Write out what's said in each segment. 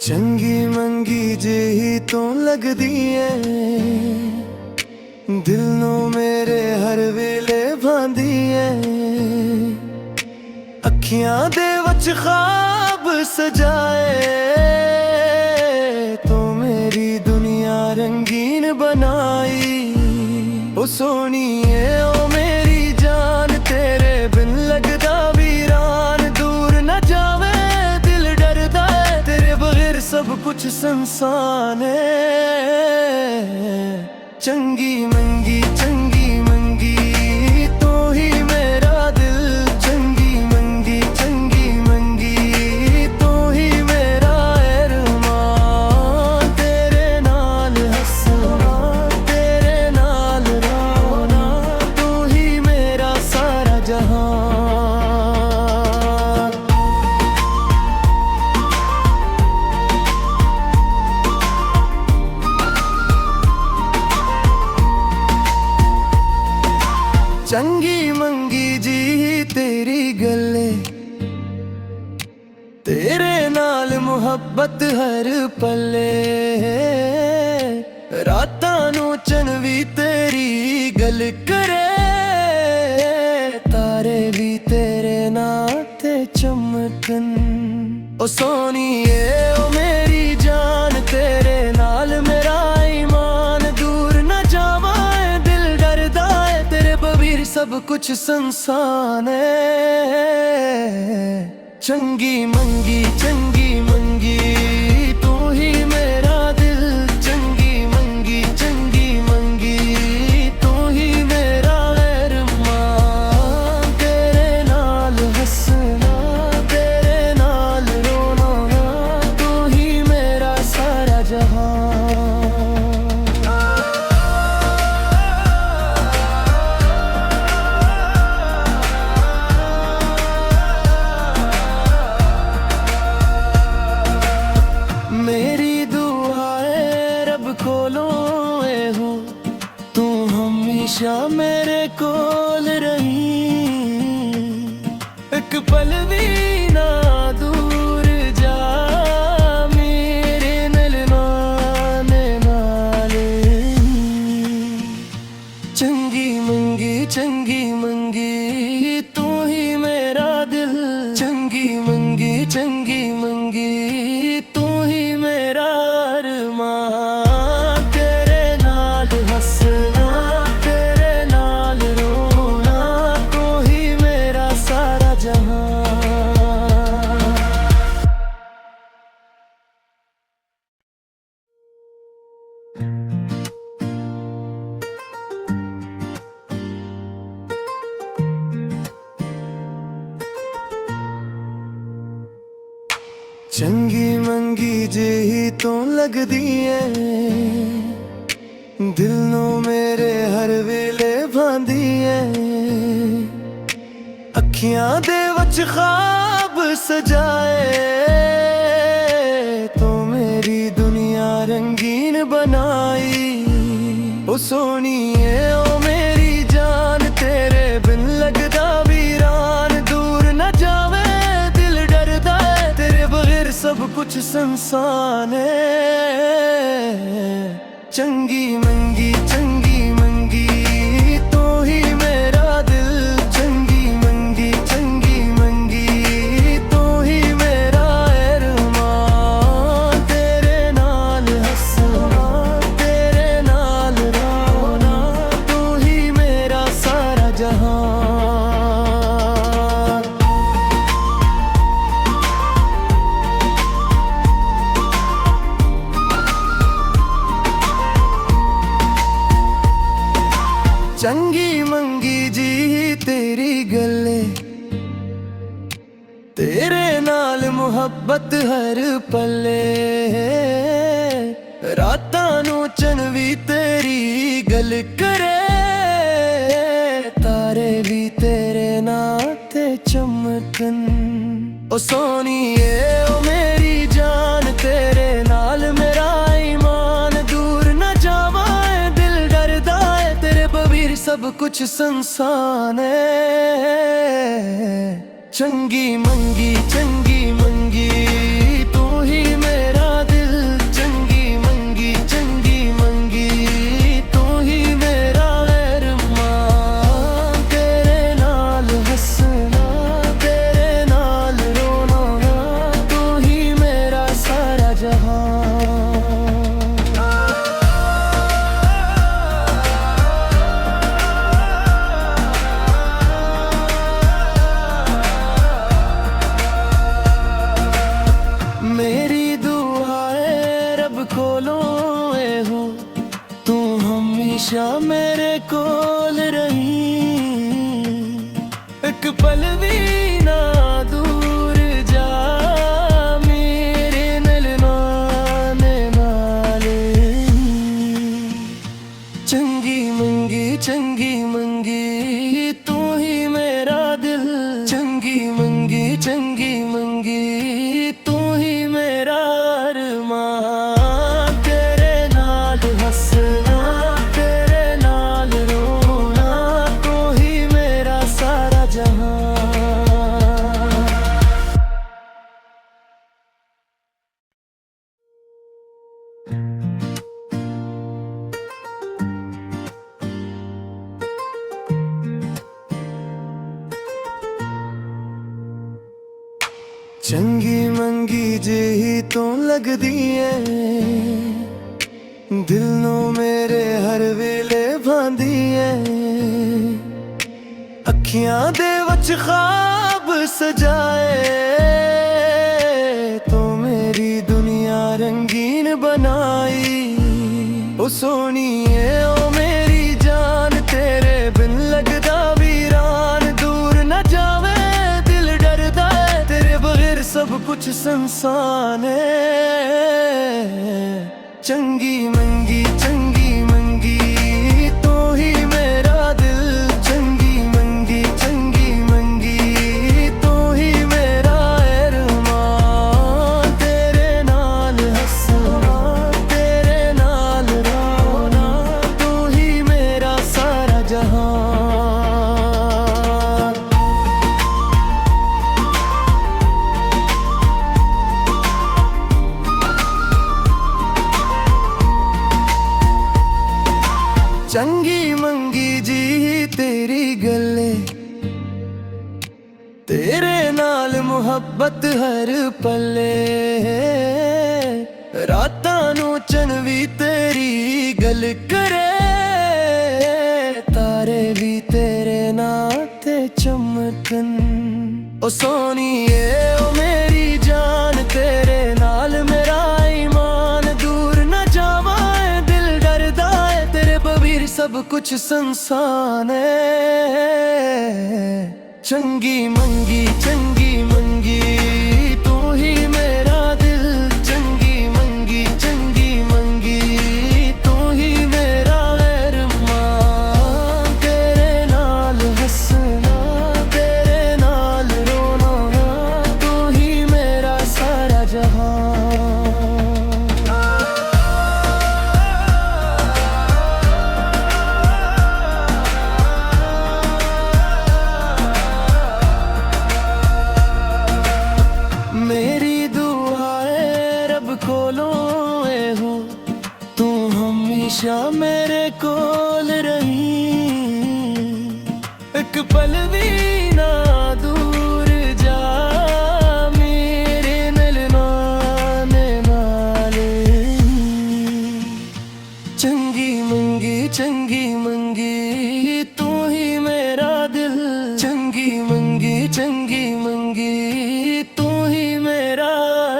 चंगी मंगी जेही तो लगदी है, दिल नू मेरे हर वेले भांदी है। अखियां दे वच ख्वाब सजाए, तो मेरी दुनिया रंगीन बनाई। ओ सोनिए ओ मेरी जान, तेरे बिन लगदा वीरान। दूर न जावे दिल डरदा है, तेरे बगैर सब कुछ सुनसान है। चंगी मंगी तो ही मेरा दिल। चंगी मंगी तो ही मेरा अरमान। तेरे नाल हंसना, तेरे नाल रोना, तू ही मेरा सारा जहां। चंगी मंगी जी तेरी गल्ले, तेरे नाल मुहब्बत हर पले। रातां नू चन भी तेरी गल करे, तारे भी तेरे नाल ते चमकन। ओ सोनिए ओ मेरी जान, तेरे नाल मेरा ईमान। दूर न जावा दिल डरदा है, तेरे बगैर सब कुछ सुनसान है। चंगी मंगी तू ही मेरा दिल। चंगी मंगी तू ही मेरा अरमान। तेरे नाल हंसना, तेरे नाल रोना, तू ही मेरा सारा जहां। मेरी दुआए रब कोलों ए हो, तू हमेशा मेरे कोल रही। एक पल भी ना दूर जा, मेरे नलवाने नाल। चंगी मंगी तू ही मेरा दिल। चंगी मंगी तू ही मेरा अरमान। तेरे नाल हंसना, तेरे नाल रोना, तू ही मेरा सारा जहां। चंगी मंगी जेही तो लगदी है, दिल नू मेरे हर वेले भांदी है। अखियां दे वच ख्वाब सजाए, तो मेरी दुनिया रंगीन बनाई। ओ सोनिए ओ मेरी जान, तेरे बिन लगदा वीरान। दूर न जावे दिल डरदा है, तेरे बगैर सब कुछ सुनसान है। चंगी मंगी तो ही मेरा दिल। चंगी मंगी तो ही मेरा अरमान। तेरे नाल हंसना, तेरे नाल रोना, तू ही मेरा सारा जहां। चंगी मंगी जी तेरी गल्ले, तेरे नाल मुहब्बत हर पले। रातां नू चन भी तेरी गल करे, तारे भी तेरे नाल ते चमकन। ओ सोनिए ओ मेरी जान, तेरे नाल मेरा ईमान। दूर न जावा दिल डरदा है, तेरे बगैर सब कुछ सुनसान है। चंगी मंगी तू ही मेरा हमेशा मेरे कोल रही, एक पल भी ना दूर जा मेरे मिलने नाले। चंगी मंगी तू ही मेरा दिल, चंगी मंगी तू ही मेरा अरमान। तेरे नाल हंसना तेरे नाल रोना तू ही मेरा सारा जहां। चंगी मंगी जी तो लगदी है, दिल नो मेरे हर वेले भांदी है। अखियां दे वच ख्वाब सजाए तो मेरी दुनिया रंगीन बनाई। ओ सोनिए ओ मेरी जान तेरे बिन लगदा वीरान, दूर न जावे दिल डरदा है तेरे बगैर सब कुछ संसान है। चंगी मंगी तो ही मेरा दिल, चंगी मंगी तो ही मेरा अरमान। तेरे नाल हंसना तेरे नाल रोना तू ही मेरा सारा जहां। चंगी मंगी जी तेरी गले, तेरे नाल मुहब्बत हर पले। रातां नू चन भी तेरी गल करे, तारे भी तेरे नाते चमकन। ओ सोनिए ओ मेरी जान तेरे नाल मेरा ईमान, दूर न जावा दिल डरदा है तेरे बगैर सब कुछ संसान है। चंगी मंगी तू ही मेरा दिल, चंगी मंगी तू ही मेरा अरमान। तेरे नाल हंसना तेरे नाल रोना तू ही मेरा सारा जहां। मेरी दुआ है रब कोलों ए हो, तू हमेशा मेरे कोल रही, एक पल भी ना दूर जा मेरे मिलने नाले। चंगी मंगी तू ही मेरा दिल, चंगी मंगी तू ही मेरा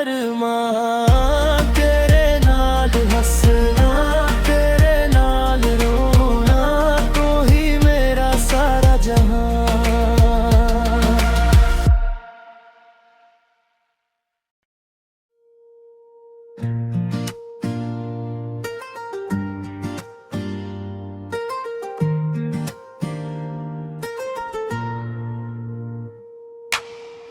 अरमान। तेरे नाल हंसना तेरे नाल रोना तू ही मेरा सारा जहां।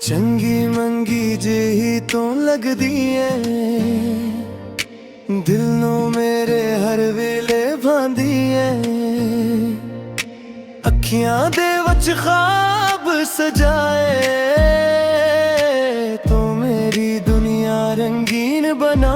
चंगी मंगी जी तो लगदी है, दिल नो मेरे हर वेले भांदी है। अखियां दे वच ख्वाब सजाए तो मेरी दुनिया रंगीन बना।